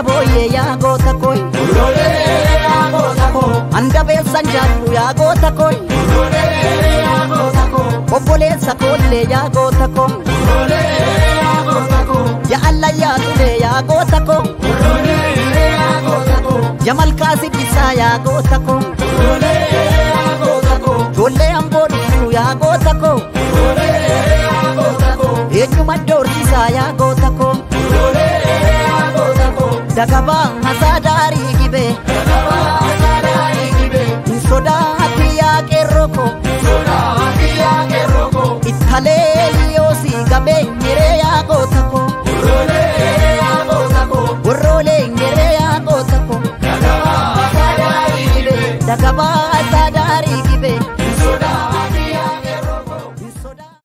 boye ya goota koi anda besan jaallu ya goota koi obboleessa kolle ya goota ko ya Allah ya tule ya goota ko ya malkaasi bisa ya goota ko jolle ambodu ya goota ko eenyuma doorsisaa ya goota ko dagaba hasadari gibe sodaati ya qeerroko italeeli yoosi gabe nyere ya goota